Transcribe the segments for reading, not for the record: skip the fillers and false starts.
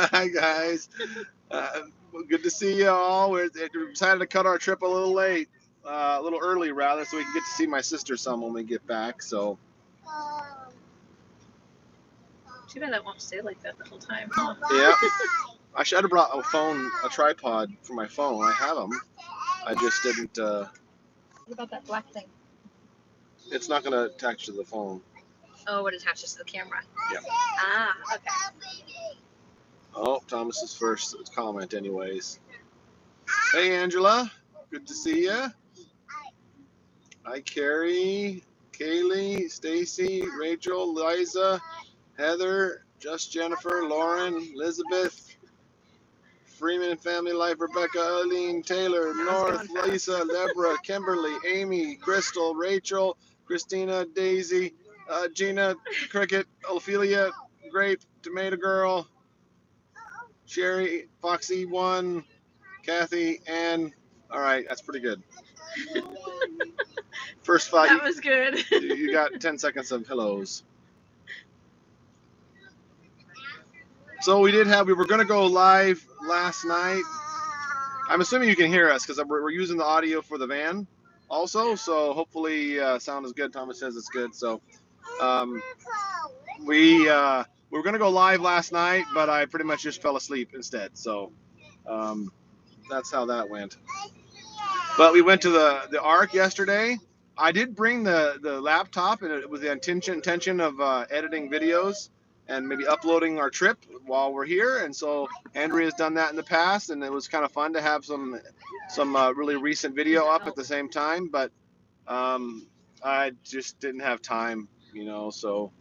Hi guys. Uh, Good to see you all. We decided to cut our trip a little late, a little early rather, so we can get to see my sister some when we get back. So Too bad I won't stay like that the whole time. Huh? yeah, I should have brought a tripod for my phone. I have them. I just didn't. What about that black thing? It's not going to attach to the phone. Oh, it attaches to the camera. Yeah. Ah, okay. Oh, Thomas's first comment, anyways. Hey, Angela. Good to see you. Hi, Carrie, Kaylee, Stacy, Rachel, Liza, Heather, Just Jennifer, Lauren, Elizabeth, Freeman Family Life, Rebecca, Eileen, Taylor, North, Lisa, Deborah, Kimberly, Amy, Crystal, Rachel, Christina, Daisy, Gina, Cricket, Ophelia, Grape, Tomato Girl, Sherry, Foxy, One, Kathy, Ann. All right, that's pretty good. First five. That was good. You got 10 seconds of hellos. So we were going to go live last night. I'm assuming you can hear us because we're using the audio for the van also. So hopefully sound is good. Thomas says it's good. So we were going to go live last night, but I pretty much just fell asleep instead. So that's how that went. But we went to the Ark yesterday. I did bring the laptop and with the intention of editing videos and maybe uploading our trip while we're here. And so Andrea's done that in the past, and it was kind of fun to have some really recent video up at the same time. But I just didn't have time, So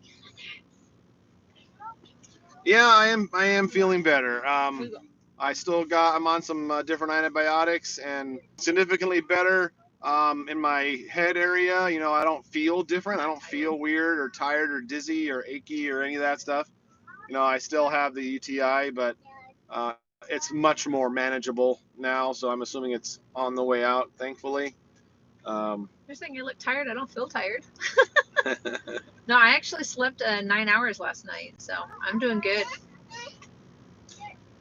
yeah, I am feeling better. I'm on some different antibiotics and significantly better. In my head area, I don't feel different. I don't feel weird or tired or dizzy or achy or any of that stuff. I still have the UTI, but it's much more manageable now. So I'm assuming it's on the way out, thankfully. You're saying you look tired? I don't feel tired. No, I actually slept 9 hours last night, so I'm doing good.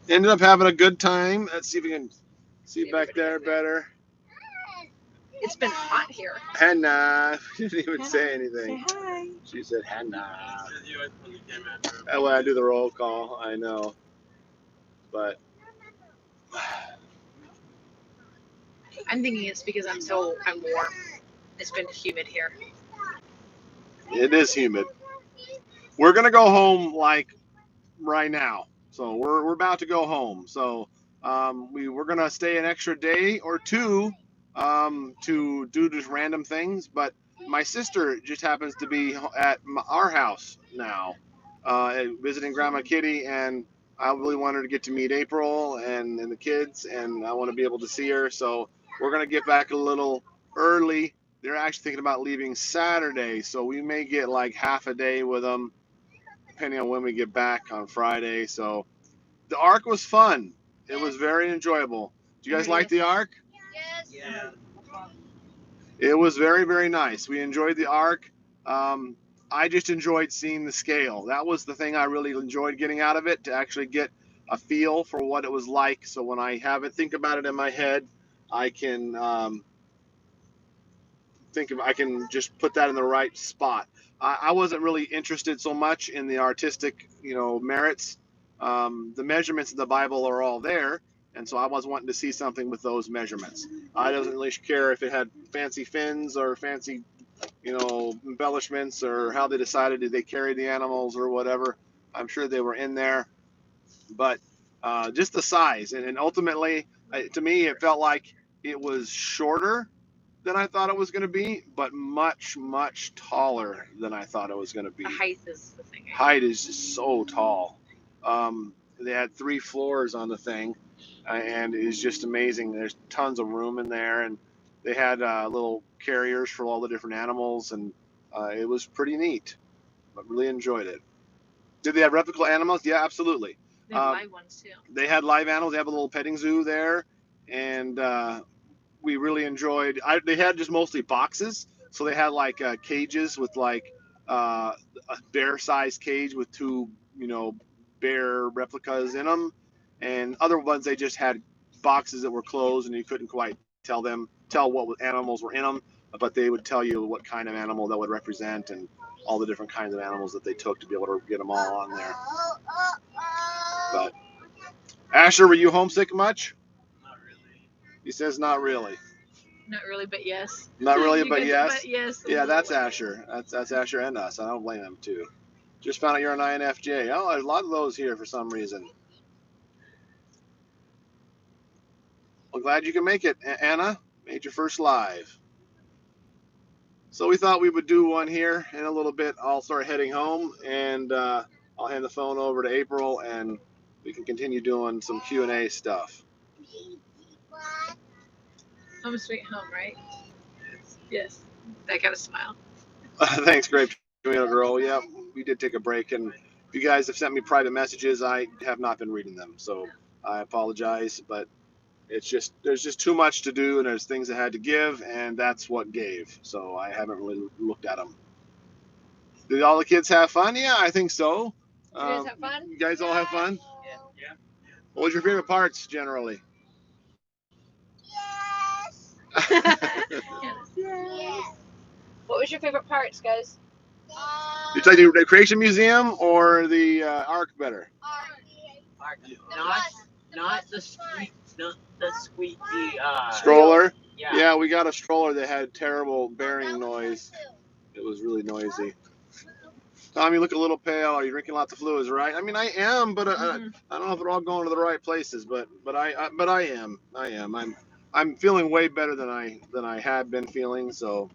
Ended up having a good time. Let's see if we can see back there better. It's been hot here. Hannah. She didn't even say anything. Say hi. She said Hannah. When I do the roll call, I know. But I'm thinking it's because I'm warm. It's been humid here. it is humid. We're gonna go home like right now. So we're about to go home. So we're gonna stay an extra day or two to do just random things. But my sister just happens to be at our house now, visiting Grandma Kitty, and I really want her to get to meet April and the kids, and I want to be able to see her. So we're gonna get back a little early. They're actually thinking about leaving Saturday, so we may get like half a day with them, depending on when we get back on Friday. So the Ark was fun. It was very enjoyable. Do you guys like the Ark? Yes. Yeah. It was very, very nice. We enjoyed the Ark. I just enjoyed seeing the scale. That was the thing I really enjoyed getting out of it, to actually get a feel for what it was like. So when I think about it in my head, I can I can just put that in the right spot. I wasn't really interested so much in the artistic, merits. The measurements in the Bible are all there, and so I was wanting to see something with those measurements. I don't really care if it had fancy fins or fancy, embellishments, or how they decided did they carry the animals or whatever. I'm sure they were in there, but just the size, and ultimately, to me, it felt like it was shorter than I thought it was going to be, but much, much taller than I thought it was going to be. The height is the thing. Height is just so tall. They had 3 floors on the thing, and it was just amazing. There's tons of room in there, and they had little carriers for all the different animals, and it was pretty neat. But really enjoyed it. Did they have replicable animals? Yeah, absolutely. They have live ones too. They had live animals. They have a little petting zoo there, and we really enjoyed. They had just mostly boxes, so they had like cages with like a bear-sized cage with 2, bear replicas in them, and other ones they just had boxes that were closed and you couldn't quite tell what animals were in them, but they would tell you what kind of animal that would represent and all the different kinds of animals that they took to be able to get them all on there. But Asher, were you homesick much? Not really. He says not really. Not really, but yes. Not really, but yes. But yes. Yeah, that's Asher. That's Asher and us. I don't blame him too. Just found out you're an INFJ. Oh, there's a lot of those here for some reason. Well, glad you can make it, Anna. Made your first live. So we thought we would do one here in a little bit. I'll start heading home, and I'll hand the phone over to April, and we can continue doing some Q&A stuff. Home sweet home, right? Yes. I got a smile. Thanks, Grape Tomato Girl. Yeah, we did take a break, and if you guys have sent me private messages, I have not been reading them, so I apologize, but it's just there's just too much to do, and there's things I had to give, and that's what gave. So I haven't really looked at them. Did all the kids have fun? Yeah, I think so. Did you guys have fun? You guys all have fun? Yeah. What was your favorite parts generally? Yes. What was your favorite parts, guys? Did you like the Creation Museum or the Ark better? Not the squeaky Stroller? Yeah. Yeah, we got a stroller that had terrible bearing noise. It was really noisy. Tom, you look a little pale. Are you drinking lots of fluids, right? I mean, I am, but I don't know if they're all going to the right places. But I am. I'm feeling way better than I had been feeling. So,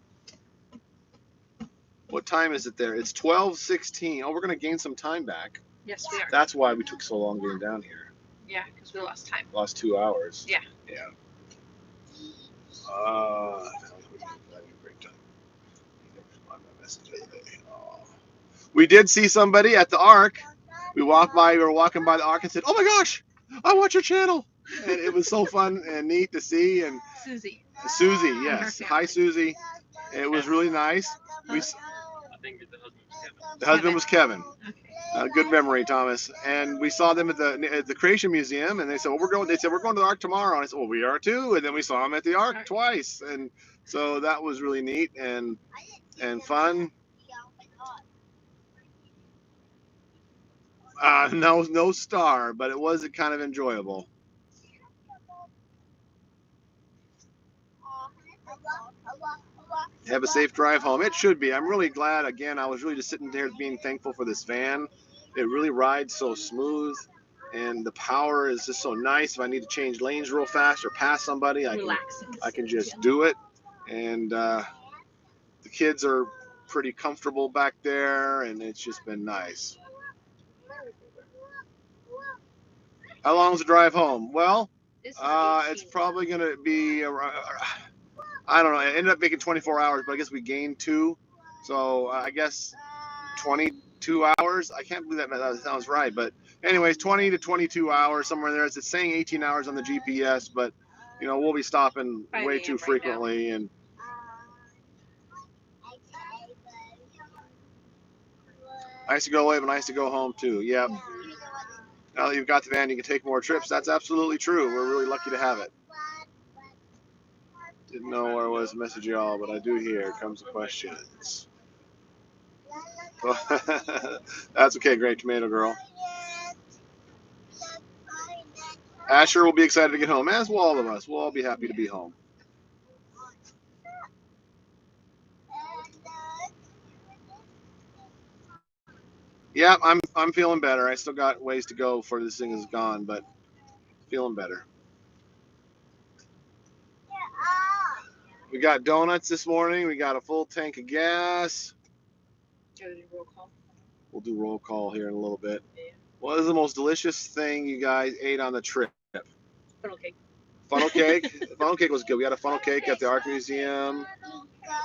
what time is it there? It's 12:16. Oh, we're gonna gain some time back. Yes, we are. That's why we took so long getting down here. Yeah, because we lost time. Lost 2 hours. Yeah. Yeah. We did see somebody at the Ark. We were walking by the Ark and said, "Oh my gosh, I watch your channel!" And it was so fun and neat to see. And Susie, yes, hi Susie. It was really nice. I think the husband was Kevin. The husband was Kevin. Okay. Good memory, Thomas. And we saw them at the Creation Museum, and they said, "Well, we're going." They said, "We're going to the Ark tomorrow." And I said, "Well, we are too." And then we saw them at the Ark twice, and so that was really neat and fun. No star, but it was kind of enjoyable. Have a safe drive home. It should be. I'm really glad. Again, I was really just sitting there being thankful for this van. It really rides so smooth, and the power is just so nice. If I need to change lanes real fast or pass somebody, I can just do it. And the kids are pretty comfortable back there, and it's just been nice. How long is the drive home? Well, it's probably going to be, I don't know. It ended up making 24 hours, but I guess we gained 2. So I guess 22 hours. I can't believe that sounds right. But anyways, 20 to 22 hours, somewhere there. It's saying 18 hours on the GPS, but, we'll be stopping way too frequently. And nice to go away, but nice to go home, too. Yep. Now that you've got the van, you can take more trips. That's absolutely true. We're really lucky to have it. Didn't know where I was to message y'all, but I do here. Comes the questions. That's okay, Great Tomato Girl. Asher will be excited to get home, as will all of us. We'll all be happy to be home. Yeah, I'm feeling better. I still got ways to go before this thing is gone, but feeling better. We got donuts this morning. We got a full tank of gas. Roll call. We'll do roll call here in a little bit. Yeah. What is the most delicious thing you guys ate on the trip? Funnel cake. Funnel cake? Funnel cake was good. We had a funnel cake at the Art Museum.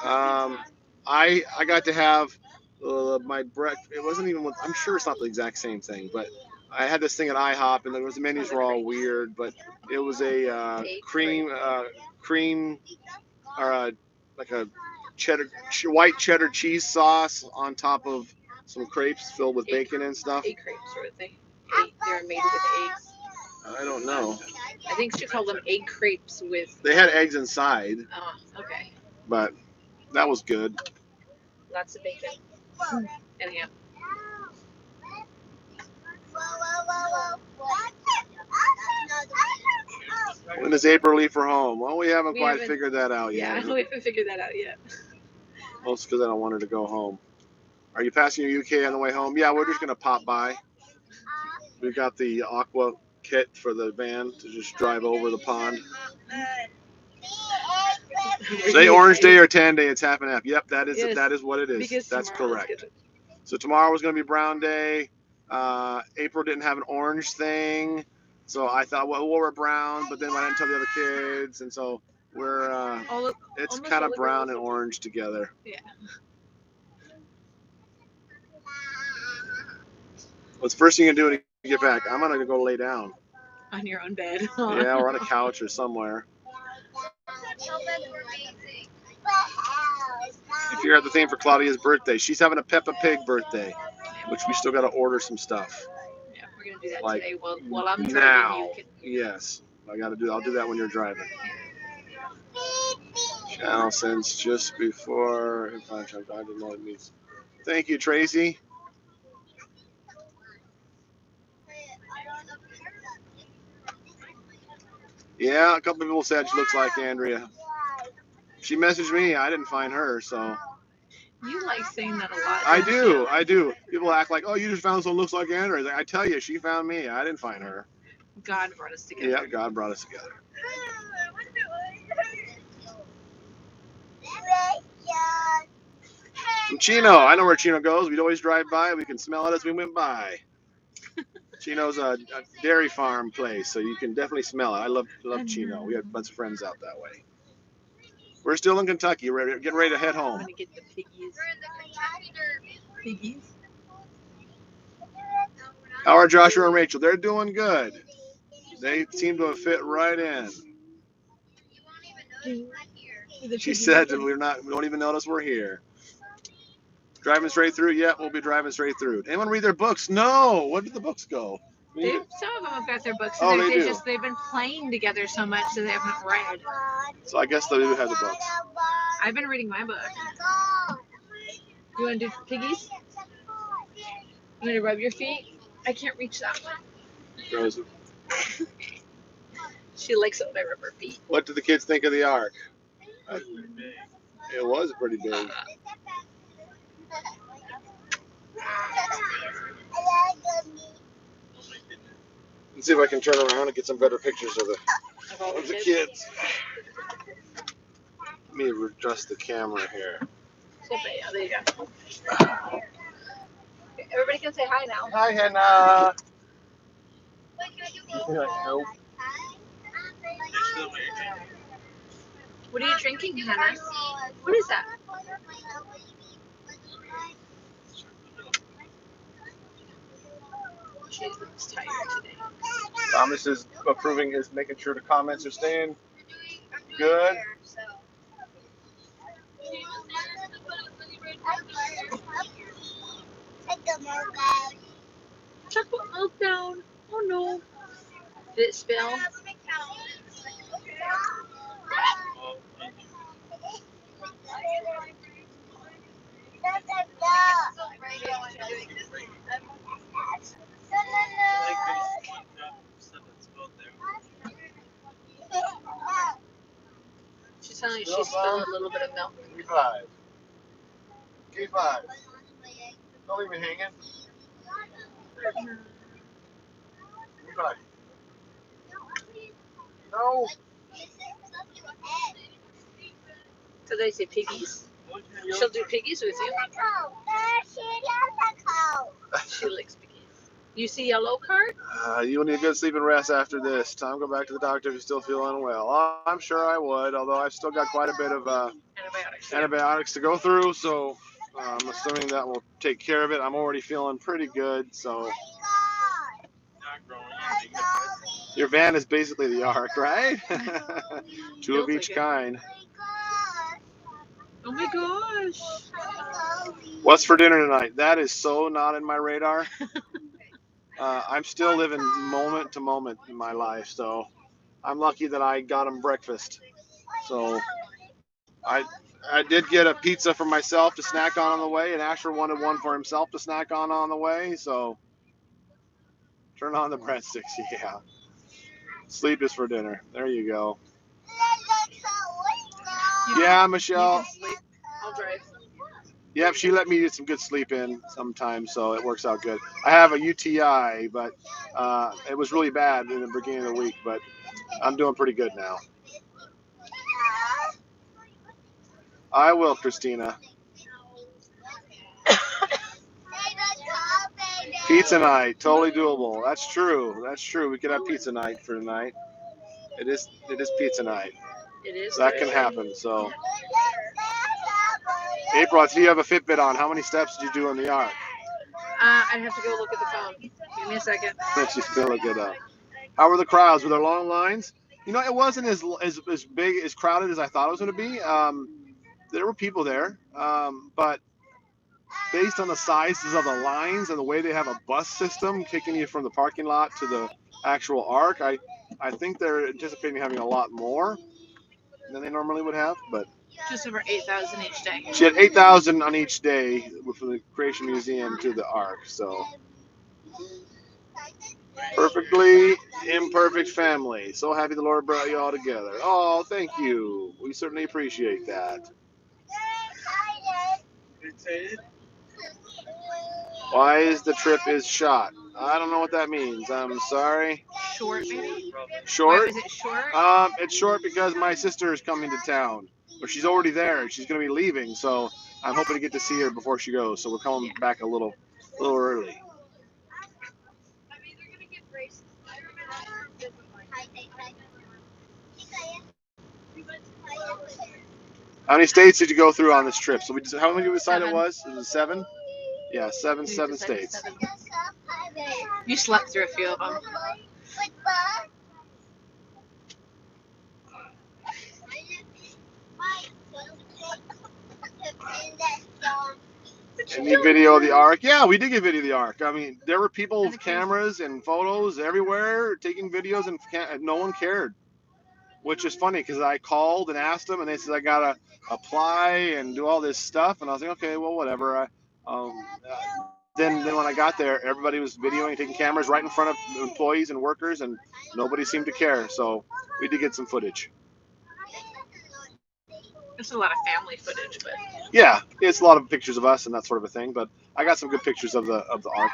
I got to have my breakfast. It wasn't even. I'm sure it's not the exact same thing, but I had this thing at IHOP, and the menus were all weird. But it was a cream, or like a white cheddar cheese sauce on top of some crepes filled with bacon and stuff. 8 crepes, were they? They were made with eggs. I don't know. I think she called them egg crepes with. They had eggs inside, Oh, okay. but that was good. Lots of bacon and ham. When does April leave for home? Well, we haven't We quite haven't- figured that out Yeah, yet. we haven't figured that out yet. Mostly because I don't want her to go home. Are you passing your UK on the way home? Yeah, we're just going to pop by. We've got the aqua kit for the van to just drive over the pond. Say orange day or tan day, it's half and half. Yep, that is what it is. Because That's tomorrow's correct. good. So tomorrow was going to be brown day. April didn't have an orange thing, so I thought, well, we're brown, but then I didn't tell the other kids, and so we're it's kind of brown and orange together. Yeah. What's the first thing you're gonna do when you get back? I'm gonna go lay down. On your own bed. Yeah, or on a couch or somewhere. If you're at the thing for Claudia's birthday, she's having a Peppa Pig birthday, which we still got to order some stuff. Yeah, we're gonna do that Like, today while I'm driving. Now, You can. yes, I'll do that when you're driving. Channel since just before. I don't know what it means. Thank you, Tracy. Yeah, a couple people said she looks like Andrea. She messaged me. I didn't find her, so. You like saying that a lot. I do. People act like, oh, you just found someone who looks like Andrea. I tell you, she found me. I didn't find her. God brought us together. Yeah, God brought us together. From Chino. I know where Chino goes. We'd always drive by. We can smell it as we went by. Chino's a dairy farm place, so you can definitely smell it. I love Chino. We had a bunch of friends out that way. We're still in Kentucky. We're getting ready to head I'm home. gonna get the piggies. Piggies? How are Joshua and Rachel? They're doing good. They seem to have fit right in. She said we don't even notice we're here. Driving straight through? Yeah, we'll be driving straight through. Anyone read their books? No. Where did the books go? Some of them have got their books. Oh, they do. They've been playing together so much that they haven't read. So I guess they do have the books. I've been reading my book. You want to do piggies? You want to rub your feet? I can't reach that one. She likes it when I rub her feet. What did the kids think of the ark? It was pretty big. Let's see if I can turn around and get some better pictures of the kids. Let me adjust the camera here. Sophia, there you go. Everybody can say hi now. Hi, Hannah. Nope. What are you drinking, Hannah? What is that? She looks tired today. Thomas is making sure the comments are staying good. Chocolate meltdown. Oh no. Did it spill? She's telling you she spilled a little bit of milk. K5. K5. Don't leave me hanging. K5. No. So they say piggies. She'll do piggies with you. She likes piggies. You see yellow card? You'll need a good sleep and rest after this. Time to go back to the doctor if you still feel unwell. I'm sure I would, although I've still got quite a bit of antibiotics to go through, so I'm assuming that will take care of it. I'm already feeling pretty good, so. Your van is basically the ark, right? Two of each kind. Oh my gosh. What's for dinner tonight? That is so not in my radar. I'm still living moment to moment in my life, so I'm lucky that I got him breakfast. So I I did get a pizza for myself to snack on the way, and Asher wanted one for himself to snack on the way. So turn on the breadsticks. Yeah, sleep is for dinner. There you go. Yeah, You Michelle. can sleep. I'll drive. Yep, she let me get some good sleep in sometimes, so it works out good. I have a UTI, but it was really bad in the beginning of the week, but I'm doing pretty good now. I will, Christina. Pizza night, totally doable. That's true. That's true. We could have pizza night for tonight. It is pizza night. It is. That can happen. So, April, I see you have a Fitbit on. How many steps did you do in the arc? I'd have to go look at the phone. Give me a second. She's gonna look it up. How were the crowds? Were there long lines? You know, it wasn't as big, as crowded as I thought it was going to be. There were people there, but based on the sizes of the lines and the way they have a bus system kicking you from the parking lot to the actual arc, I think they're anticipating having a lot more than they normally would have. But Just over 8,000 each day. she had 8,000 on each day from the Creation Museum to the arc. So perfectly imperfect family. So happy the Lord brought you all together. Oh, thank you. We certainly appreciate that. Why is the trip is shot? I don't know what that means. I'm sorry. Short, maybe? Short? Why is it short? It's short because my sister is coming to town. But she's already there. She's going to be leaving, so I'm hoping to get to see her before she goes. So we're coming back a little early. How many states did you go through on this trip? So how many did we decide it was? It was 7? Yeah, seven states. 7. You slept through a few of them. Any video of the arc? Yeah, we did get video of the arc. I mean, there were people with cameras and photos everywhere taking videos, and no one cared. Which is funny because I called and asked them, and they said I gotta apply and do all this stuff, and I was like, okay, well, whatever. Then when I got there, everybody was videoing, taking cameras right in front of employees and workers, and nobody seemed to care. So we did get some footage. It's a lot of family footage, but yeah, it's a lot of pictures of us and that sort of a thing. But I got some good pictures of the arc.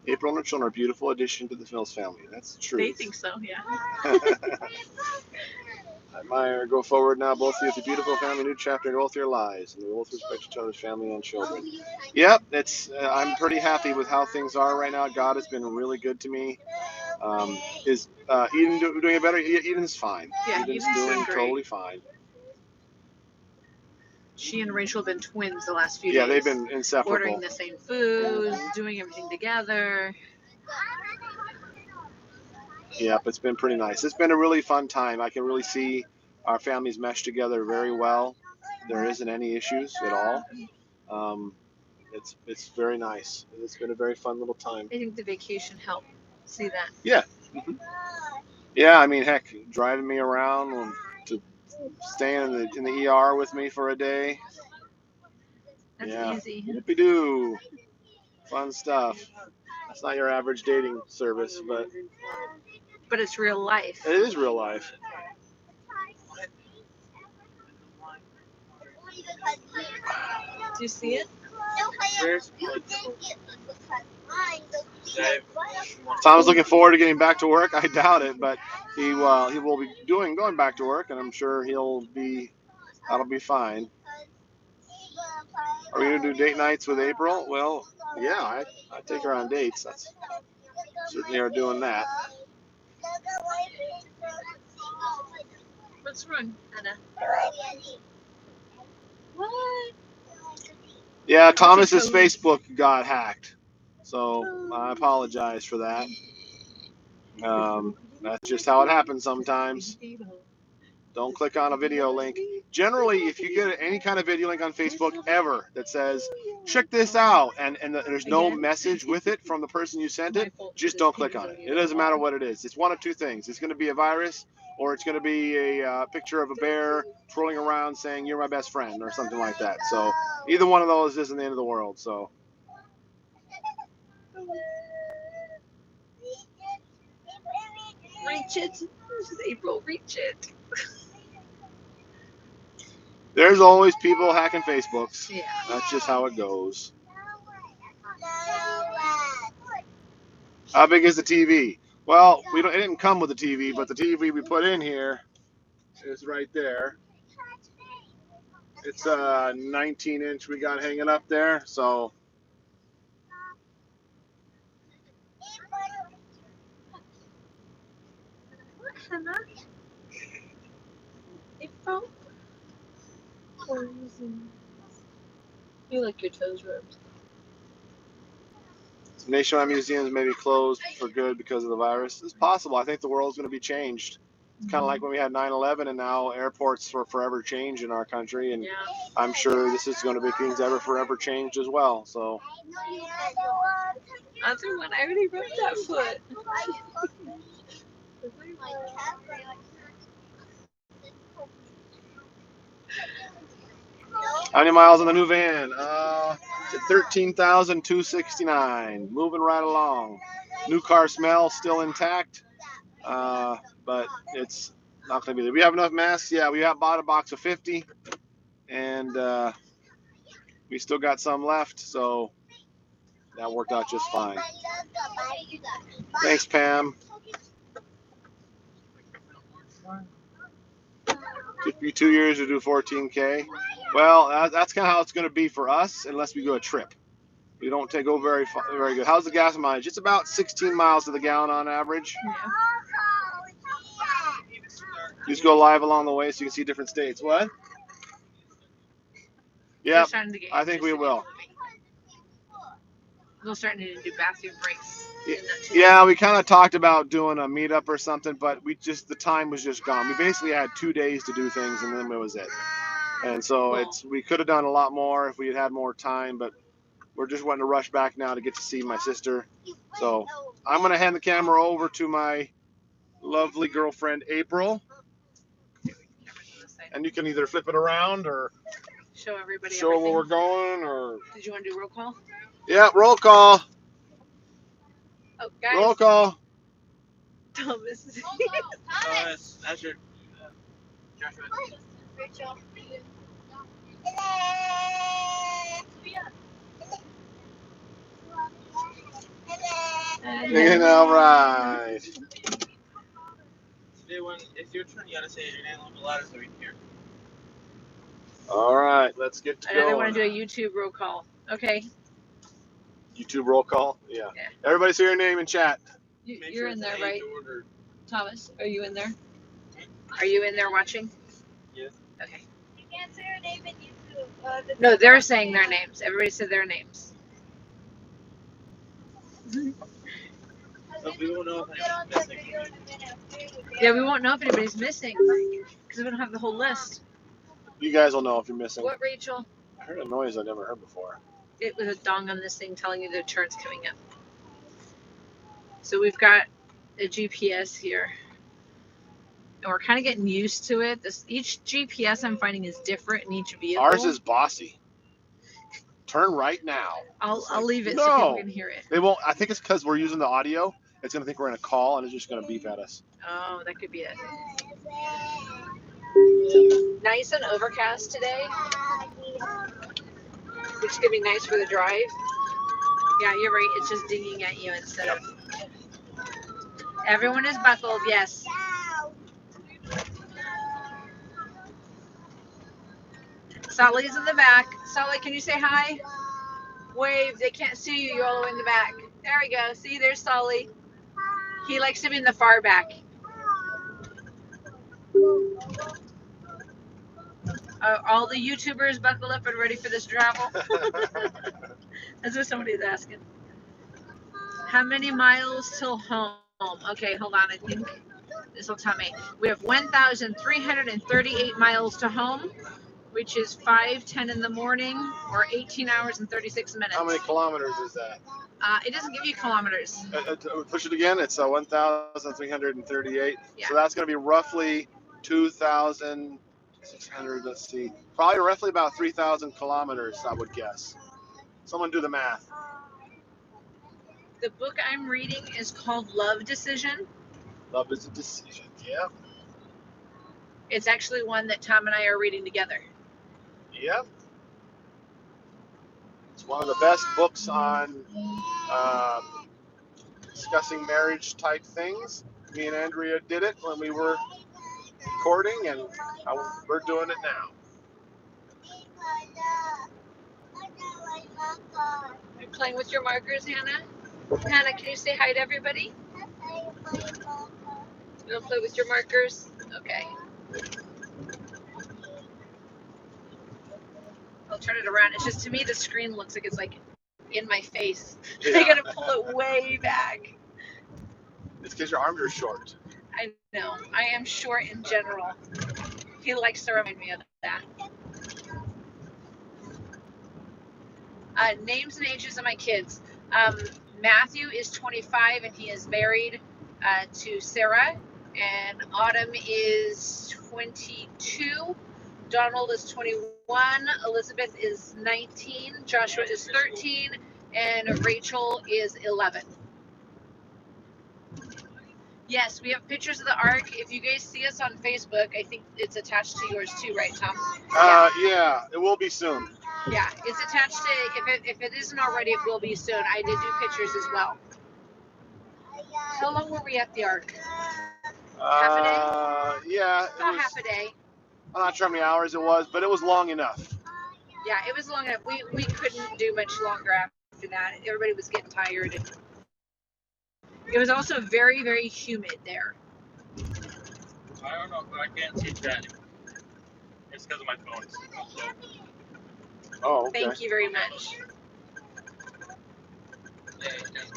April and her children are a beautiful addition to the Mills family. That's true. They think so, yeah. Admire, go forward now, both of you. It's a beautiful family, new chapter in both your lives, and we both respect each other's family and children. Yep, I'm pretty happy with how things are right now. God has been really good to me. Is Eden doing it better? Eden's fine. Yeah, Eden's Eden's doing great. totally fine. She and Rachel have been twins the last few days. Yeah, they've been inseparable. Ordering the same food, doing everything together. Yep, it's been pretty nice. It's been a really fun time. I can really see our families mesh together very well. There isn't any issues at all. It's very nice. It's been a very fun little time. I think the vacation helped see that. Yeah. Mm-hmm. Yeah, I mean, heck, driving me around to staying in the ER with me for a day. That's easy. Whoopie-doo. Fun stuff. That's not your average dating service, but it's real life. It is real life. Do you see it? Tom's looking forward to getting back to work. I doubt it, but he will be going back to work, and I'm sure that'll be fine. Are we gonna do date nights with April? Well, yeah, I take her on dates. That's certainly are doing that. What's wrong, Anna? What? Yeah, Thomas's Facebook got hacked, so I apologize for that. That's just how it happens sometimes. Don't click on a video link. Generally, if you get any kind of video link on Facebook ever that says, check this out, and there's no message with it from the person you sent it, just don't click on it. It doesn't matter what it is. It's one of two things. It's going to be a virus, or it's going to be a picture of a bear twirling around saying, you're my best friend, or something like that. So either one of those isn't the end of the world. So Reach it. This is April. Reach it. there's always people hacking Facebooks. Yeah. That's just how it goes. How big is the TV? Well, it didn't come with the TV, but the TV we put in here is right there. It's a 19-inch we got hanging up there, so Hannah. April. You like your toes rubbed. nationwide museums may be closed for good because of the virus. It's possible. I think the world's going to be changed. It's kind of like when we had 9/11, and now airports are forever changed in our country, and Yeah. I'm sure this is going to be things that are forever changed as well. So Other one, I already rubbed that foot. how many miles on the new van? It's at 13,269. Moving right along. New car smell still intact, but it's not going to be there. We have enough masks. Yeah, we have bought a box of 50, and we still got some left, so that worked out just fine. Thanks, Pam. Took me 2 years to do 14K. Well, that's kind of how it's going to be for us, unless we do a trip. We don't go very good. How's the gas mileage? It's about 16 miles to the gallon on average. Yeah. Just go live along the way so you can see different states. What? Yeah, I think we will. We'll start needing to do bathroom breaks. Yeah, we kind of talked about doing a meetup or something, but the time was just gone. We basically had 2 days to do things, and then it was it. And so we could have done a lot more if we had had more time, but we're just wanting to rush back now to get to see my sister. So I'm going to hand the camera over to my lovely girlfriend, April. And you can either flip it around or show everybody show where we're going. Or did you want to do roll call? Yeah, roll call. Oh, guys. Roll call. Thomas. That's your Joshua. Rachel. And all right. If you're turn, you gotta say your name a little louder so we can hear. All right, let's get to I know they going. want to do a YouTube roll call. Okay. YouTube roll call? Yeah. Everybody say your name in chat. You're in there, right? Thomas, are you in there? Are you in there watching? Yes. Okay. You can't say your name in YouTube. No, they're saying their names. Everybody said their names. We won't know if anyone's missing. Yeah, we won't know if anybody's missing because we don't have the whole list. You guys will know if you're missing. What, Rachel? I heard a noise I've never heard before. It was a dong on this thing telling you the turn's coming up. So we've got a GPS here. And we're kind of getting used to it. Each GPS I'm finding is different in each vehicle. Ours is bossy. Turn right now. I'll leave it no. so people can hear it. They won't. I think it's because we're using the audio. It's going to think we're in a call, and it's just going to beep at us. Oh, that could be it. Nice and overcast today, which is going to be nice for the drive. Yeah, you're right. It's just dinging at you instead of... Everyone is buckled, yes. Sally's in the back. Sally, can you say hi? Wave. They can't see you. You're all the way in the back. There we go. See, there's Sully. He likes to be in the far back. All the YouTubers buckle up and ready for this travel. That's what somebody's asking. How many miles till home? Okay, hold on. I think This will tell me. We have 1,338 miles to home, which is 5:10 in the morning, or 18 hours and 36 minutes. How many kilometers is that? It doesn't give you kilometers. Push it again. It's 1,338. Yeah. So that's going to be roughly 2,600. Let's see. Probably roughly about 3,000 kilometers, I would guess. Someone do the math. The book I'm reading is called Love Decision. Love is a decision. Yeah. It's actually one that Tom and I are reading together. Yep. It's one of the best books on discussing marriage type things. Me and Andrea did it when we were recording, and we're doing it now. You're playing with your markers, Hannah? Hannah, can you say hi to everybody? You'll play with your markers? Okay. I'll turn it around. It's just, to me, the screen looks like it's like in my face. Yeah. I gotta pull it way back. It's because your arms are short. I know. I am short in general. He likes to remind me of that. Names and ages of my kids. Matthew is 25 and he is married to Sarah. And Autumn is 22. Donald is 21. Elizabeth is 19. Joshua is 13. And Rachel is 11. Yes, we have pictures of the Ark. If you guys see us on Facebook, I think it's attached to yours too, right, Tom? Yeah, it will be soon. Yeah, it's attached to, if it isn't already, it will be soon. I did do pictures as well. How long were we at the Ark? Half a day? Yeah. About half a day. I'm not sure how many hours it was, but it was long enough. Yeah, it was long enough. We couldn't do much longer after that. Everybody was getting tired. And it was also very, very humid there. I don't know, but I can't see that. It's because of my phone. So. Oh, okay. Thank you very much.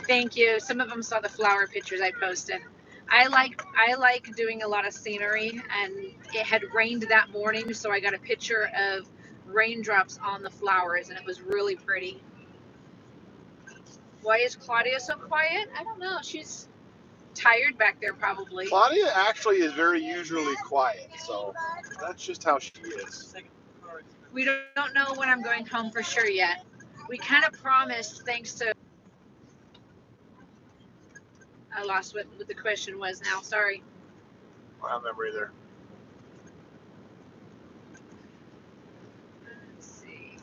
Thank you. Some of them saw the flower pictures I posted. I like doing a lot of scenery, and it had rained that morning, so I got a picture of raindrops on the flowers, and it was really pretty. Why is Claudia so quiet? I don't know. She's tired back there probably. Claudia actually is very usually quiet, so that's just how she is. We don't know when I'm going home for sure yet. We kind of promised, thanks to... I lost what the question was now. Sorry. I don't remember either. Let's see.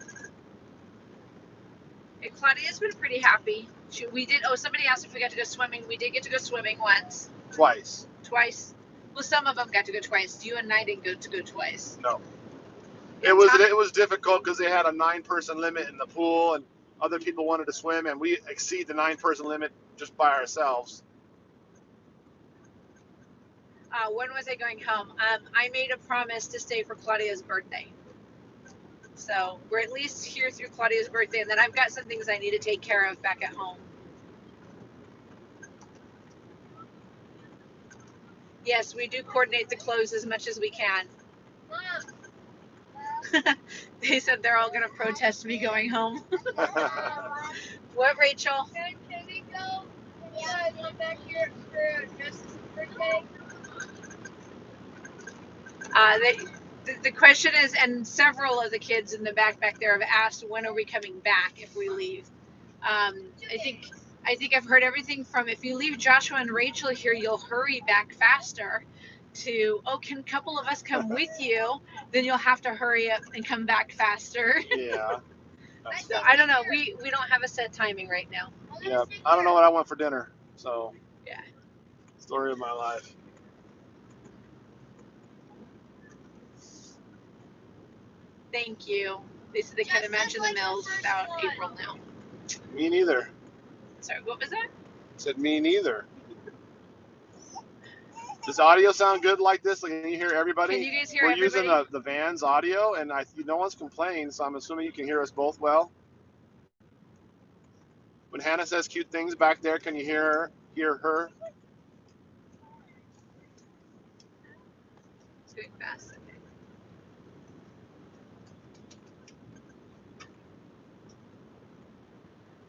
And Claudia's been pretty happy. Somebody asked if we got to go swimming. We did get to go swimming once. Twice. Twice. Well, some of them got to go twice. You and I didn't go to go twice. No. It was difficult because they had a 9-person limit in the pool, and other people wanted to swim, and we exceed the 9-person limit just by ourselves. When was I going home? I made a promise to stay for Claudia's birthday. So we're at least here through Claudia's birthday, and then I've got some things I need to take care of back at home. Yes, we do coordinate the clothes as much as we can. They said they're all going to protest me going home. What, Rachel? Can we go? Yeah, go back here for Justus' birthday. The question is, and several of the kids in the back there have asked, when are we coming back if we leave? I think I've heard everything from, if you leave Joshua and Rachel here, you'll hurry back faster, to, oh, can a couple of us come with you? Then you'll have to hurry up and come back faster. Yeah. So I don't know. We don't have a set timing right now. Yeah. I don't know what I want for dinner. So. Yeah. Story of my life. Thank you. They said they can't imagine the mills without April now. Me neither. Sorry, what was that? Said me neither. Does audio sound good like this? Like, can you hear everybody? Can you guys hear We're everybody? using the van's audio, and no one's complained, so I'm assuming you can hear us both well. When Hannah says cute things back there, can you hear her? Doing fast.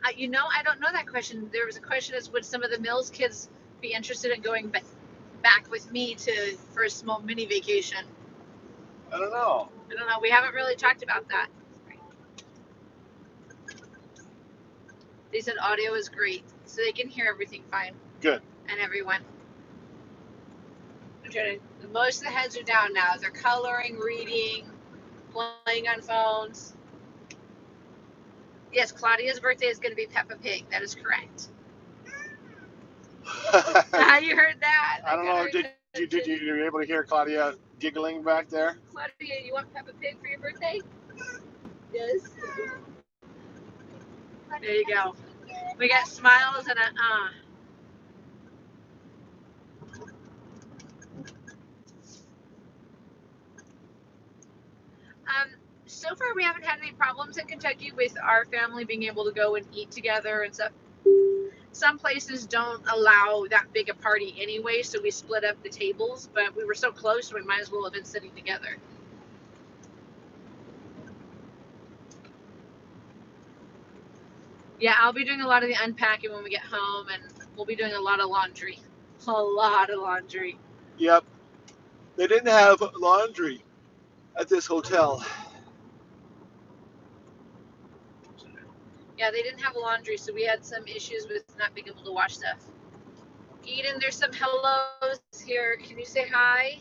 Okay. You know, I don't know that question. There was a question as would some of the Mills kids be interested in going back with me for a small mini vacation? I don't know. I don't know. We haven't really talked about that. They said audio is great, so they can hear everything fine. Good. And everyone. Most of the heads are down now. They're coloring, reading, playing on phones. Yes, Claudia's birthday is going to be Peppa Pig. That is correct. You heard that? I don't know. Did you were able to hear Claudia giggling back there? Claudia, you want Peppa Pig for your birthday? Yes. There you go. We got smiles and a So far, we haven't had any problems in Kentucky with our family being able to go and eat together and stuff. Some places don't allow that big a party anyway, so we split up the tables, but we were so close, we might as well have been sitting together. Yeah, I'll be doing a lot of the unpacking when we get home, and we'll be doing a lot of laundry. A lot of laundry. Yep. They didn't have laundry at this hotel. Yeah, they didn't have laundry, so we had some issues with not being able to wash stuff. Eden, there's some hellos here. Can you say hi?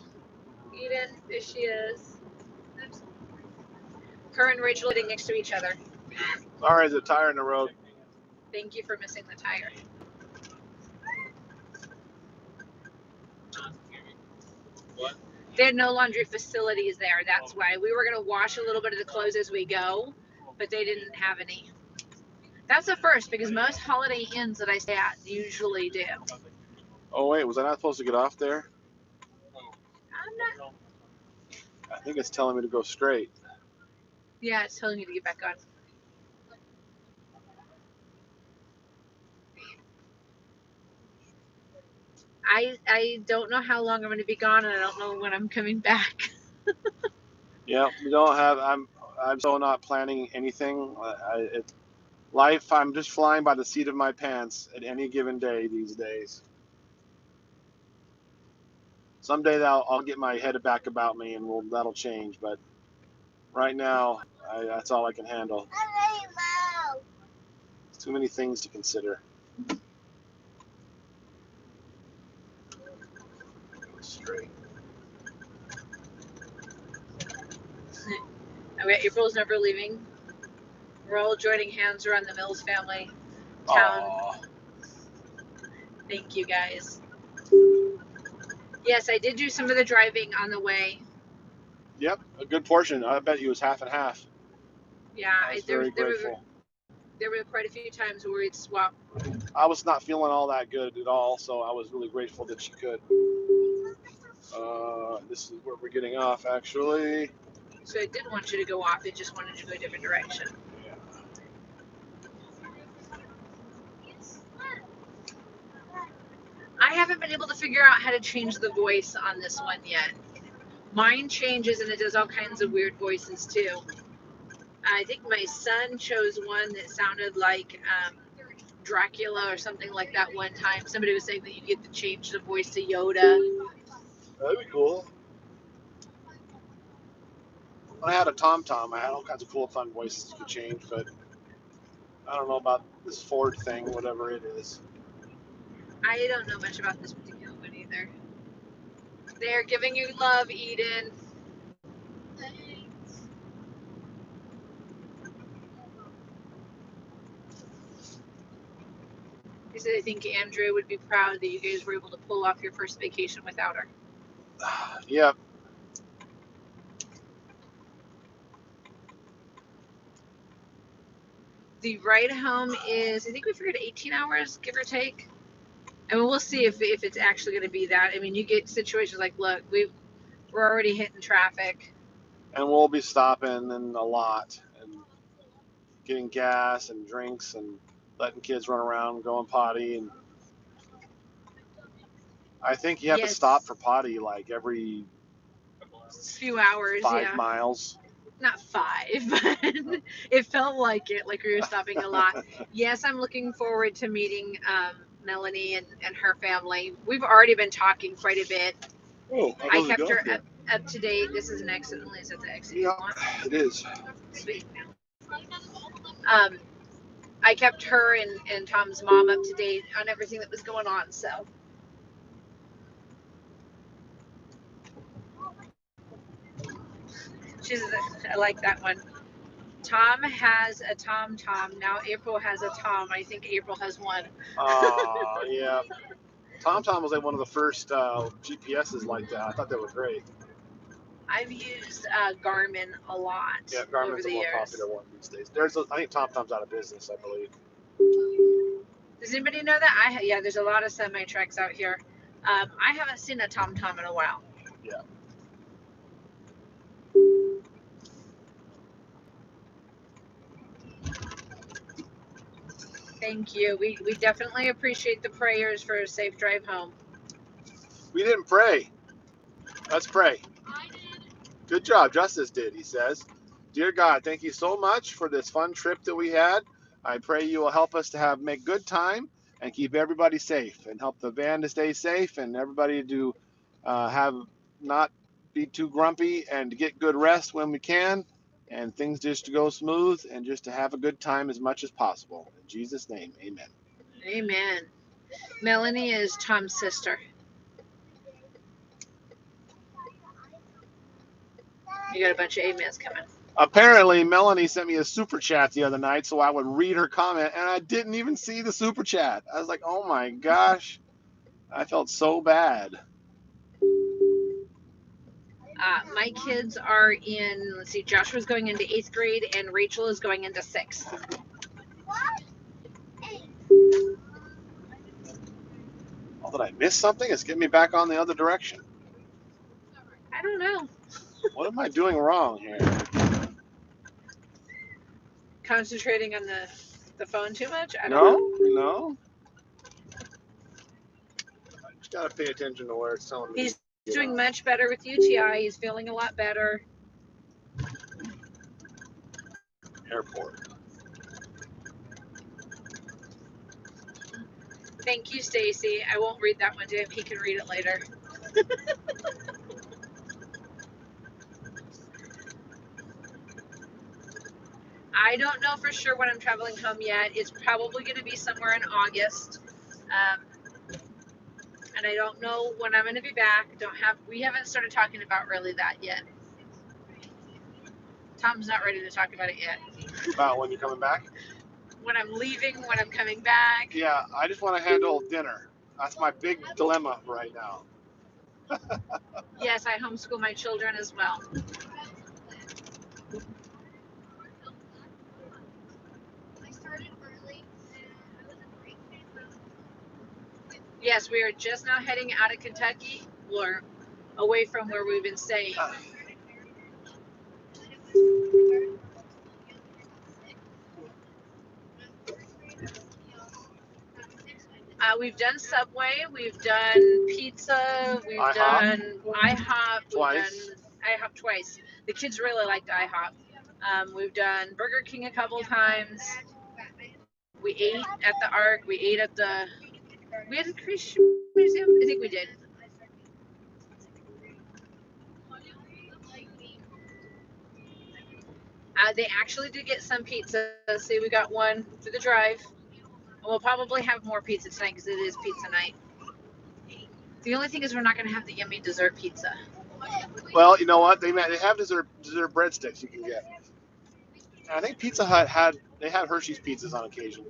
Eden, there she is. Her and Rachel sitting next to each other. Sorry, there's a tire in the road. Thank you for missing the tire. What? They had no laundry facilities there. That's why. We were going to wash a little bit of the clothes as we go, but they didn't have any. That's a first, because most Holiday Inns that I stay at usually do. Oh, wait, was I not supposed to get off there? I'm not. I think it's telling me to go straight. Yeah, it's telling you to get back on. I don't know how long I'm going to be gone, and I don't know when I'm coming back. Yeah, we don't have. I'm so not planning anything. Life. I'm just flying by the seat of my pants at any given day these days. Someday I'll get my head back about me, and that'll change. But right now, that's all I can handle. Too many things to consider. Straight. Okay, April's never leaving. We're all joining hands around the Mills family town. Aww. Thank you, guys. Yes, I did do some of the driving on the way. Yep, a good portion. I bet you it was half and half. Yeah, I was very grateful. There were quite a few times where we'd swap. I was not feeling all that good at all, so I was really grateful that she could. This is where we're getting off, actually. So I didn't want you to go off. It just wanted you to go a different direction. Yeah. I haven't been able to figure out how to change the voice on this one yet. Mine changes, and it does all kinds of weird voices too. I think my son chose one that sounded like Dracula or something like that one time. Somebody was saying that you get to change the voice to Yoda. That'd be cool. When I had a TomTom, I had all kinds of cool, fun voices you could change, but I don't know about this Ford thing, whatever it is. I don't know much about this particular one either. They're giving you love, Eden. He said, I think Andrea would be proud that you guys were able to pull off your first vacation without her. Yep. The ride home is, I think we figured 18 hours, give or take. And we'll see if it's actually going to be that. I mean, you get situations like, look, we're already hitting traffic. And we'll be stopping and a lot and getting gas and drinks and letting kids run around, going potty. And I think you have to stop for potty like every few hours. 5 miles. Not 5, but it felt like it, like we were stopping a lot. Yes, I'm looking forward to meeting Melanie and her family. We've already been talking quite a bit. Oh, I kept her up to date. This is an exit. Is that the exit you want? It is. Sweet. I kept her and Tom's mom up to date on everything that was going on. So. I like that one. Tom has a Tom. Now April has a Tom. I think April has one. Oh, yeah. TomTom was like one of the first GPSs like that. I thought they were great. I've used Garmin a lot. Yeah, Garmin's over the a more years. popular one these days. I think TomTom's out of business, I believe. Does anybody know that? Yeah, there's a lot of semi-trucks out here. I haven't seen a TomTom in a while. Yeah. Thank you. We definitely appreciate the prayers for a safe drive home. We didn't pray. Let's pray. I did. Good job. Justus did, he says. Dear God, thank you so much for this fun trip that we had. I pray you will help us to make good time and keep everybody safe and help the van to stay safe and everybody to not be too grumpy and to get good rest when we can and things just to go smooth and just to have a good time as much as possible. In Jesus' name, amen. Amen. Melanie is Tom's sister. You got a bunch of amens coming. Apparently, Melanie sent me a super chat the other night so I would read her comment, and I didn't even see the super chat. I was like, oh my gosh. I felt so bad. My kids are in, let's see, Joshua's going into 8th grade and Rachel is going into 6th. Oh, did I miss something? It's getting me back on the other direction. I don't know. What am I doing wrong here? Concentrating on the phone too much? I don't know. No. I just got to pay attention to where it's telling me. He's doing much better with UTI. He's feeling a lot better. Airport. Thank you, Stacy. I won't read that one to him. He can read it later. I don't know for sure when I'm traveling home yet. It's probably going to be somewhere in August. And I don't know when I'm going to be back. We haven't started talking about really that yet. Tom's not ready to talk about it yet. About when you're coming back? When I'm leaving, when I'm coming back. Yeah, I just want to handle dinner. That's my big dilemma right now. Yes, I homeschool my children as well. I started early. And I was in break. Yes, we are just now heading out of Kentucky. We're away from where we've been staying. We've done Subway, we've done pizza, we've done IHOP, Twice. we've done IHOP twice. The kids really liked IHOP. We've done Burger King a couple times. We ate at the Ark. We ate at the. We had a Christian museum. I think we did. They actually did get some pizza. See, we got one for the drive. And we'll probably have more pizza tonight because it is pizza night. The only thing is we're not going to have the yummy dessert pizza. Well, you know what? They have dessert breadsticks you can get. And I think Pizza Hut had Hershey's pizzas on occasion.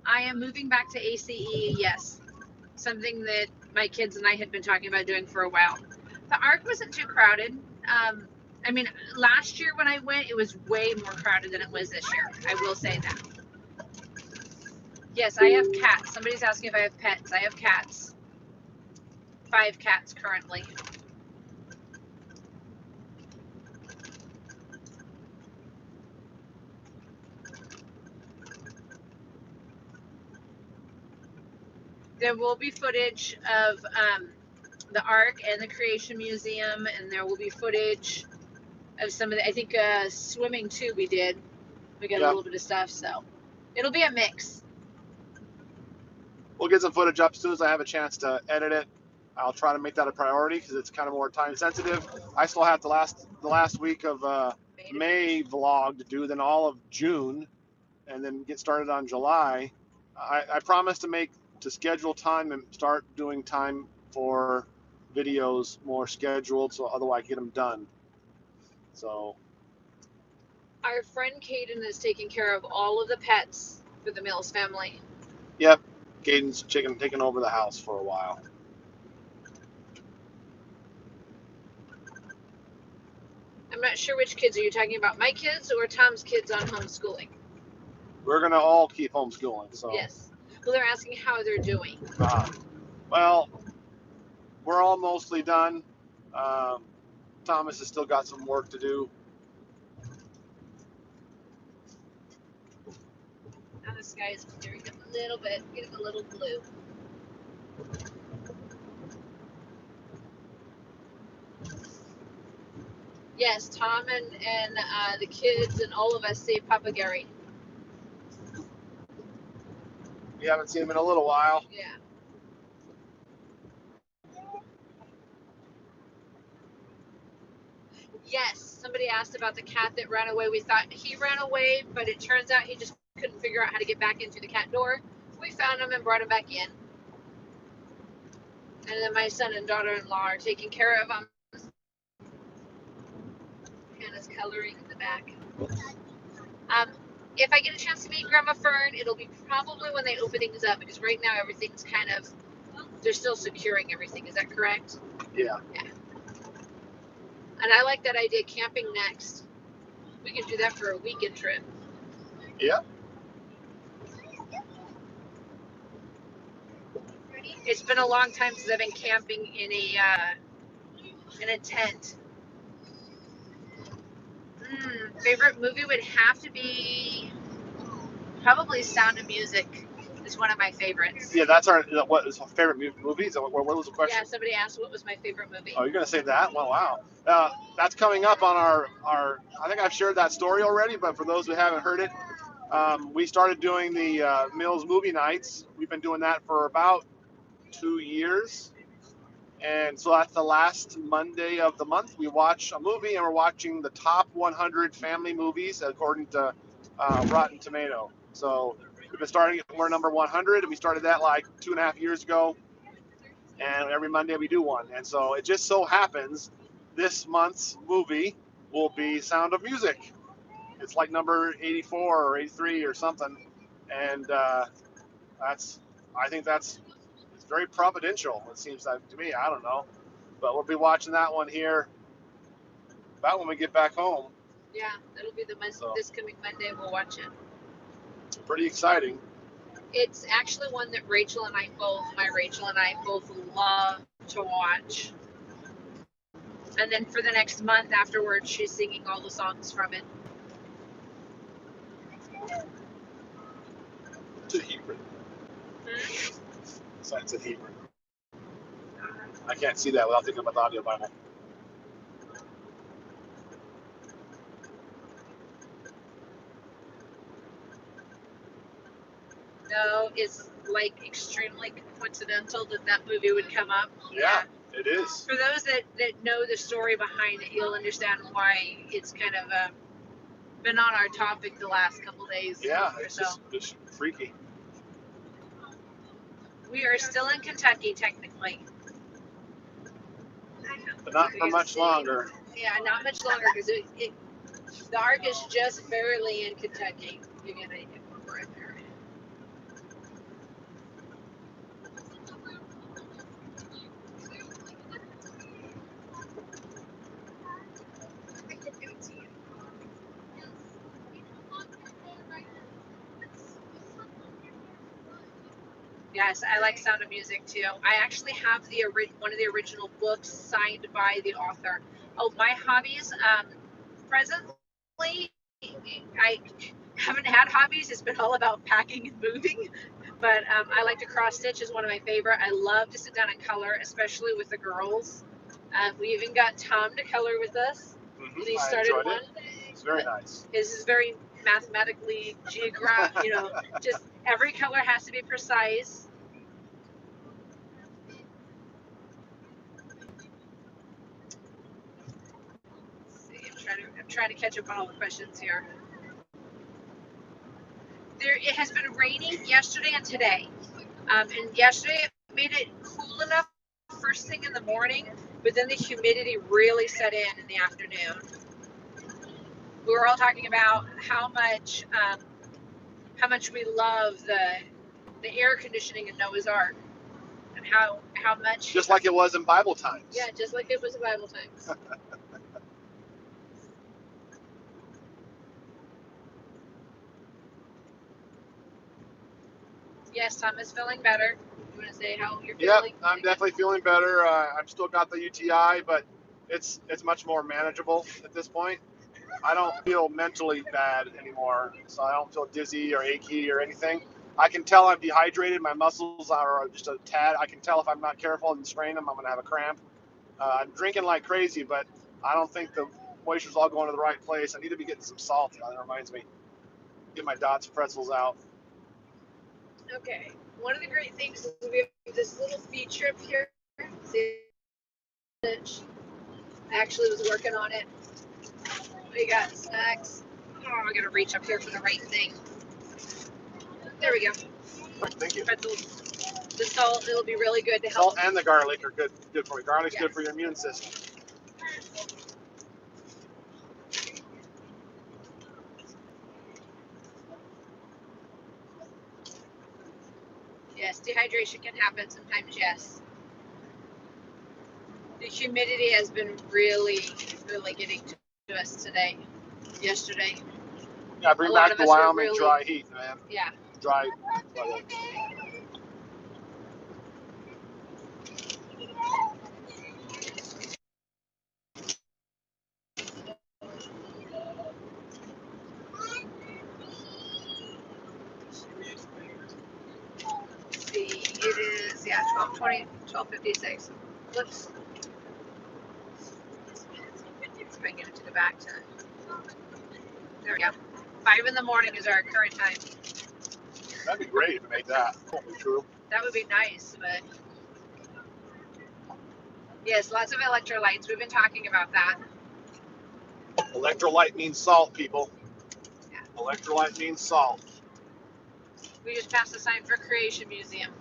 I am moving back to ACE, yes. Something that my kids and I had been talking about doing for a while. The Ark wasn't too crowded. I mean, last year when I went, it was way more crowded than it was this year. I will say that. Yes, I have cats. Somebody's asking if I have pets. I have cats. 5 cats currently. There will be footage of the Ark and the Creation Museum, and there will be footage of some of the, I think swimming too we did. We got a little bit of stuff, so it'll be a mix. We'll get some footage up as soon as I have a chance to edit it. I'll try to make that a priority because it's kind of more time sensitive. I still have the last week of May vlog to do, then all of June, and then get started on July. I promise to schedule time and start doing time for videos more scheduled, so otherwise I get them done. So our friend Caden is taking care of all of the pets for the Mills family. Yep, Caden's taking over the house for a while. I'm not sure which kids. Are you talking about my kids or Tom's kids on homeschooling? We're gonna all keep homeschooling. So yes. Well, they're asking how they're doing. Well, we're all mostly done. Thomas has still got some work to do. Now the sky is clearing up a little bit, getting a little blue. Yes, Tom and the kids and all of us say Papa Gary. We haven't seen him in a little while. Yeah. Yes, somebody asked about the cat that ran away. We thought he ran away, but it turns out he just couldn't figure out how to get back into the cat door. We found him and brought him back in. And then my son and daughter-in-law are taking care of him. Hannah's coloring in the back. If I get a chance to meet Grandma Fern, it'll be probably when they open things up, because right now everything's kind of, they're still securing everything. Is that correct? Yeah. Yeah. And I like that idea, camping next. We could do that for a weekend trip. Yeah. It's been a long time since I've been camping in a tent. Favorite movie would have to be probably Sound of Music. Is one of my favorites. Yeah, that's what is our favorite movie? Is that, what was the question? Yeah, somebody asked what was my favorite movie. Oh, you're gonna say that? Well, wow. That's coming up on our. I think I've shared that story already, but for those who haven't heard it, we started doing the Mills movie nights. We've been doing that for about 2 years, and so that's the last Monday of the month. We watch a movie, and we're watching the top 100 family movies according to Rotten Tomato. So we've been starting at we're number 100, and we started that like 2.5 years ago. And every Monday we do one. And so it just so happens this month's movie will be Sound of Music. It's like number 84 or 83 or something. And I think it's very providential, it seems like to me. I don't know. But we'll be watching that one here about when we get back home. Yeah, that'll be this coming Monday. We'll watch it. Pretty exciting. It's actually one that Rachel and I both love to watch. And then for the next month afterwards, she's singing all the songs from it. To Hebrew. Signs in Hebrew. I can't see that without thinking about the audio Bible. No, it's like extremely coincidental that movie would come up. Yeah, it is. For those that know the story behind it, you'll understand why it's kind of been on our topic the last couple days. Yeah, or it's so. just freaky. We are still in Kentucky, technically. But not for much longer. Yeah, not much longer, because the Ark is just barely in Kentucky. You're gonna get over it there. Yes, I like Sound of Music too. I actually have one of the original books signed by the author. Oh, my hobbies. Presently, I haven't had hobbies. It's been all about packing and moving. But I like to cross stitch is one of my favorite. I love to sit down and color, especially with the girls. We even got Tom to color with us. Mm-hmm. And he I started enjoyed one. it. It's very nice. His is very mathematically geographic, just every color has to be precise. Let's see, I'm trying to catch up on all the questions here. It has been raining yesterday and today. And yesterday it made it cool enough first thing in the morning, but then the humidity really set in the afternoon. We were all talking about how much we love the air conditioning in Noah's Ark, and how much Just like it was in Bible times. Yeah, just like it was in Bible times. Yes, Tom is feeling better. You want to say how you're feeling? Yep, I'm definitely feeling better. I've still got the UTI, but it's much more manageable at this point. I don't feel mentally bad anymore, so I don't feel dizzy or achy or anything. I can tell I'm dehydrated. My muscles are just a tad. I can tell if I'm not careful and strain them, I'm going to have a cramp. I'm drinking like crazy, but I don't think the moisture's all going to the right place. I need to be getting some salt. That reminds me. Get my Dots pretzels out. Okay. One of the great things is we have this little feature up here. See, I actually was working on it. We got snacks. Oh, I gotta reach up here for the right thing. There we go. Thank you. Pretzels. The salt, it'll be really good to help. Salt and the garlic are good for you. Garlic's Yes. good for your immune system. Yes, dehydration can happen sometimes, yes. The humidity has been really getting to us today, yesterday. Yeah, bring back the Wyoming dry heat, man. Yeah. Dry weather. See, it is, 12:20, 12:56. Whoops. Let's bring it to the back to. There we go. 5 in the morning is our current time. That'd be great if it made that. That would be true. That would be nice, but yes, lots of electrolytes. We've been talking about that. Electrolyte means salt, people. Yeah. Electrolyte means salt. We just passed the sign for Creation Museum.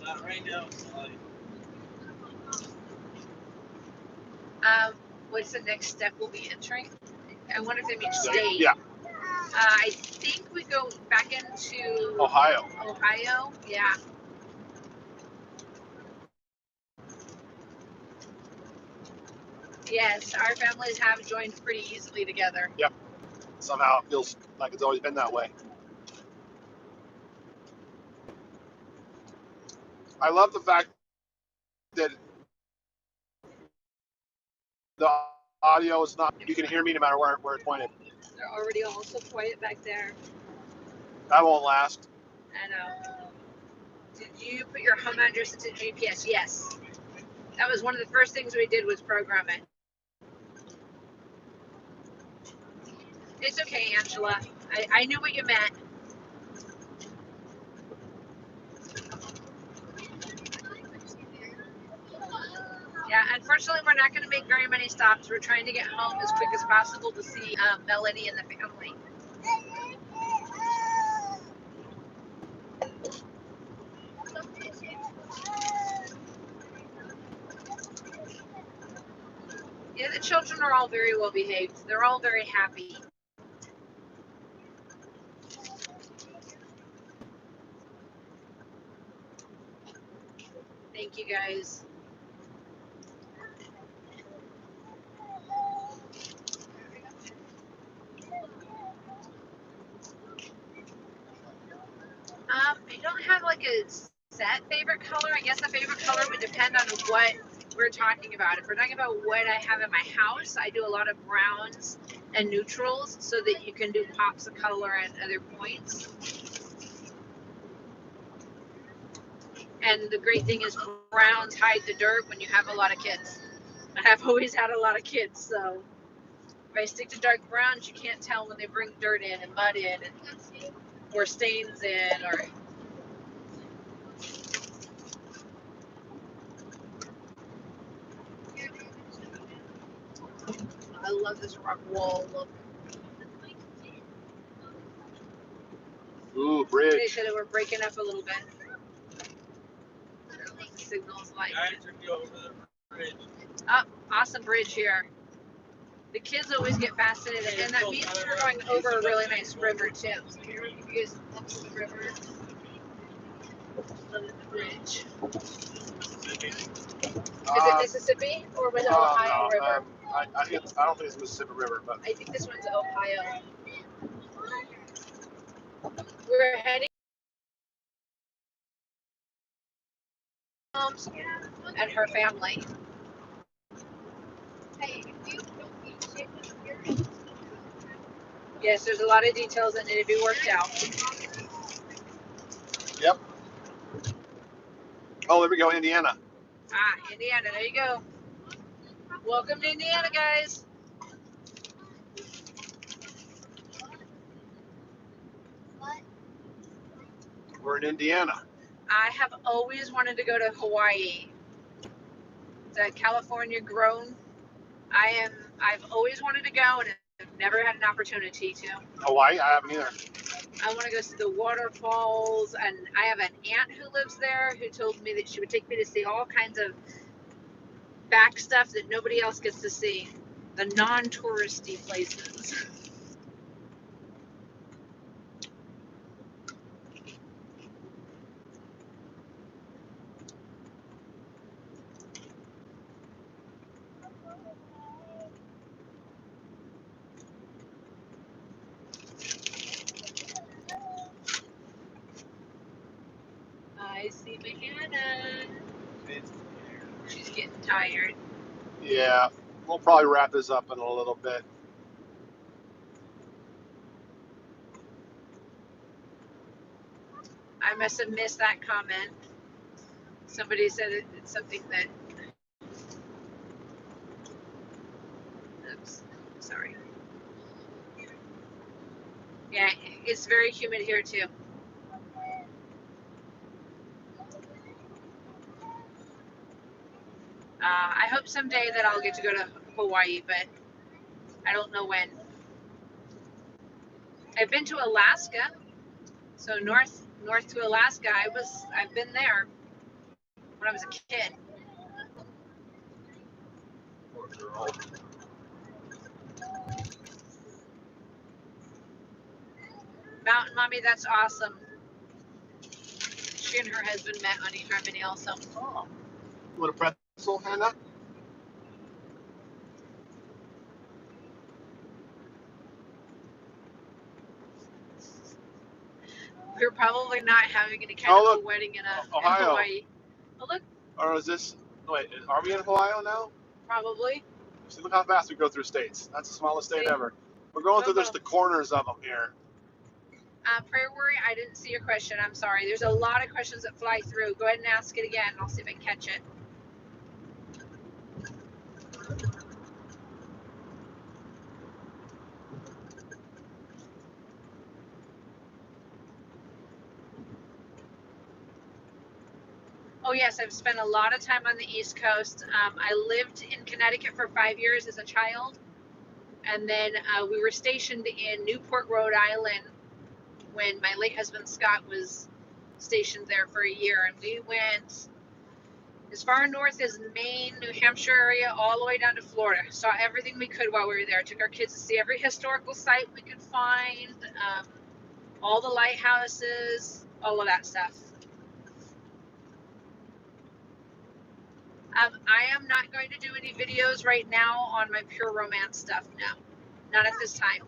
Not right now. What's the next step we'll be entering? I wonder if they mean state. Yeah. I think we go back into Ohio. Ohio, yeah. Yes, our families have joined pretty easily together. Yep. Somehow it feels like it's always been that way. I love the fact that the audio is not, you can hear me no matter where it's pointed. They're already all so quiet back there. That won't last. I know. Did you put your home address into GPS? Yes. That was one of the first things we did was program it. It's okay, Angela. I knew what you meant. Yeah, unfortunately, we're not going to make very many stops. We're trying to get home as quick as possible to see Melanie and the family. Yeah, the children are all very well behaved. They're all very happy. Thank you, guys. I don't have like a set favorite color. I guess the favorite color would depend on what we're talking about. If we're talking about what I have in my house, I do a lot of browns and neutrals so that you can do pops of color at other points. And the great thing is browns hide the dirt when you have a lot of kids. I have always had a lot of kids, so if I stick to dark browns, you can't tell when they bring dirt in and mud in and, or stains in or. I love this rock wall look. Ooh, They bridge. said that we're breaking up a little bit. The signal's like. I took you over the bridge. Oh, awesome bridge here. The kids always get fascinated, and that means we're going over a really nice river too. Here you guys look at the river. Look at the bridge. Is it Mississippi or was it Ohio no, River? I don't think it's Mississippi River, but I think this one's Ohio. We're heading home and her family. Yes, there's a lot of details that need to be worked out. yep. Oh, there we go, Indiana. Ah, Indiana, there you go. Welcome to Indiana, guys. We're in Indiana. I have always wanted to go to Hawaii. The California grown. I've always wanted to go and I've never had an opportunity to. Hawaii, I haven't either. I want to go see the waterfalls, and I have an aunt who lives there who told me that she would take me to see all kinds of back stuff that nobody else gets to see. The non-touristy places. I see Hannah. She's getting tired. Yeah, we'll probably wrap this up in a little bit. I must have missed that comment. Somebody said it's something that. Oops, sorry. Yeah, it's very humid here too. I hope someday that I'll get to go to Hawaii, but I don't know when. I've been to Alaska, so north to Alaska. I've been there when I was a kid. Poor girl. Mountain Mommy, that's awesome. She and her husband met on eHarmony also. Oh. You want a pretzel, Hannah? We're probably not having any kind of a wedding in Ohio. in Hawaii. Oh, look. Or is this, wait, are we in Ohio now? Probably. See, look how fast we go through states. That's the smallest state ever. We're going through just the corners of them here. Prayer Warrior, I didn't see your question. I'm sorry. There's a lot of questions that fly through. Go ahead and ask it again. I'll see if I can catch it. Oh, yes, I've spent a lot of time on the East Coast. I lived in Connecticut for 5 years as a child. And then we were stationed in Newport, Rhode Island when my late husband Scott was stationed there for a year. And we went as far north as Maine, New Hampshire area, all the way down to Florida. Saw everything we could while we were there. Took our kids to see every historical site we could find, all the lighthouses, all of that stuff. I am not going to do any videos right now on my pure romance stuff. No, not at this time.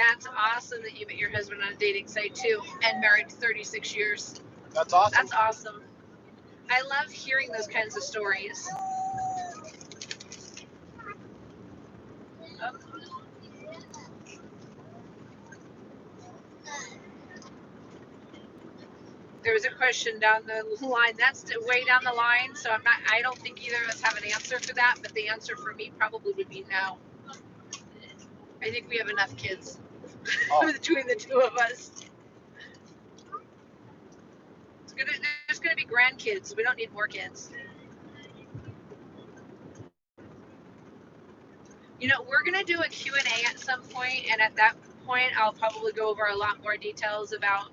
That's awesome that you met your husband on a dating site too, and married 36 years. That's awesome. That's awesome. I love hearing those kinds of stories. Oh. There was a question down the line. That's way down the line, so I don't think either of us have an answer for that, but the answer for me probably would be no. I think we have enough kids between the two of us. There's gonna be grandkids. We don't need more kids. You know, we're gonna do a Q&A at some point, and at that point, I'll probably go over a lot more details about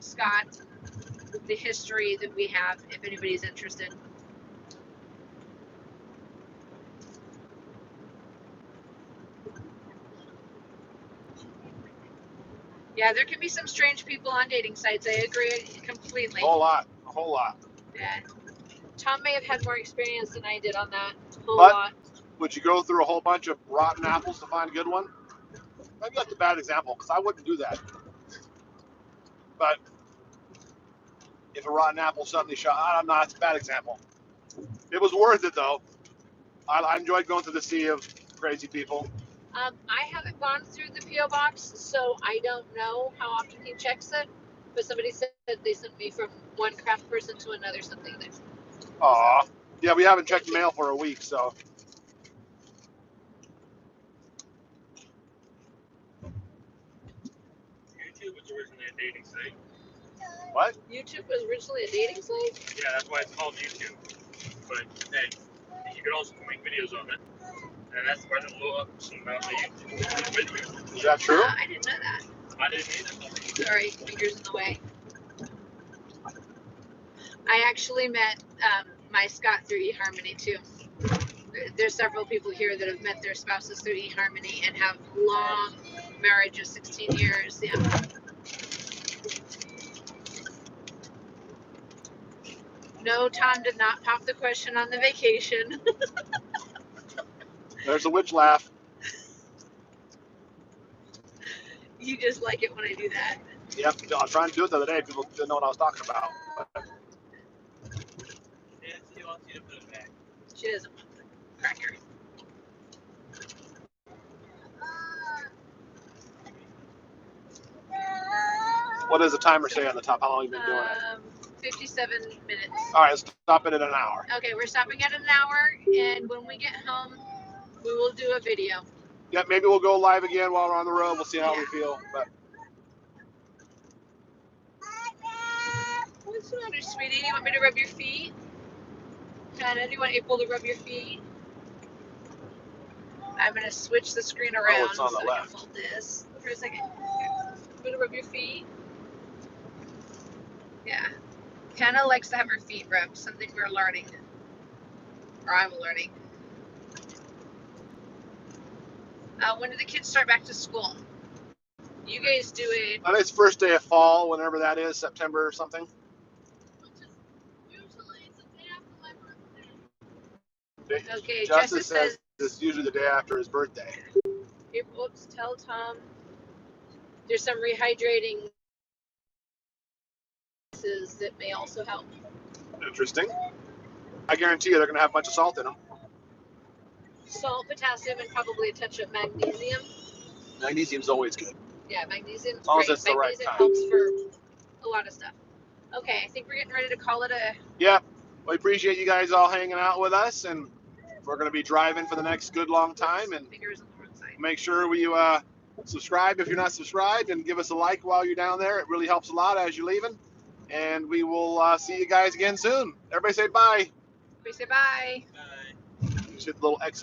Scott, the history that we have, if anybody's interested. Yeah, there can be some strange people on dating sites. I agree completely. A whole lot. Yeah. Tom may have had more experience than I did on that. A whole lot. Would you go through a whole bunch of rotten apples to find a good one? Maybe that's a bad example, because I wouldn't do that. But if a rotten apple suddenly shot, I don't know, that's a bad example. It was worth it, though. I enjoyed going through the sea of crazy people. I haven't gone through the P.O. box, so I don't know how often he checks it. But somebody said they sent me from one craft person to another something there. Aw. Yeah, we haven't checked the mail for a week, so. YouTube was originally a dating site. What? YouTube was originally a dating site? Yeah, that's why it's called YouTube. But then you could also make videos of it. And that's why they blew up about the YouTube. Is that true? I didn't know that. I didn't either. Sorry, fingers in the way. I actually met my Scott through eHarmony too. There's several people here that have met their spouses through eHarmony and have long marriage of 16 years. Yeah. No, Tom did not pop the question on the vacation. There's a witch laugh. You just like it when I do that. Yep, I was trying to do it the other day. People didn't know what I was talking about. She wants you to put it back. She doesn't want the cracker. What does the timer say on the top? How long have you been doing it? 57 minutes. All right, let's stop it at an hour. Okay, we're stopping at an hour, and when we get home, we will do a video. Yeah, maybe we'll go live again while we're on the road. We'll see how we feel. But what's the matter, sweetie? You want me to rub your feet? Kinda. Do you want April to rub your feet? I'm gonna switch the screen around it's on the so left. I can hold this for a second. I'm gonna rub your feet. Yeah. Kinda likes to have her feet rubbed. Something we're learning, or I'm learning. When do the kids start back to school? You guys do it. I think it's first day of fall, whenever that is, September or something. Usually it's the day after my birthday. Okay, Justus says it's usually the day after his birthday. Oops, tell Tom there's some rehydrating that may also help. Interesting. I guarantee you they're going to have a bunch of salt in them. Salt, potassium, and probably a touch of magnesium. Magnesium's always good. Yeah, magnesium's As long as great. it's the right Magnesium kind. helps for a lot of stuff. Okay, I think we're getting ready to call it a... Yeah, we appreciate you guys all hanging out with us, and we're going to be driving for the next good long time. And fingers on the wrong side. make sure you subscribe if you're not subscribed, and give us a like while you're down there. It really helps a lot as you're leaving. And we will see you guys again soon. Everybody say bye. We say bye. Bye. Just hit the little X on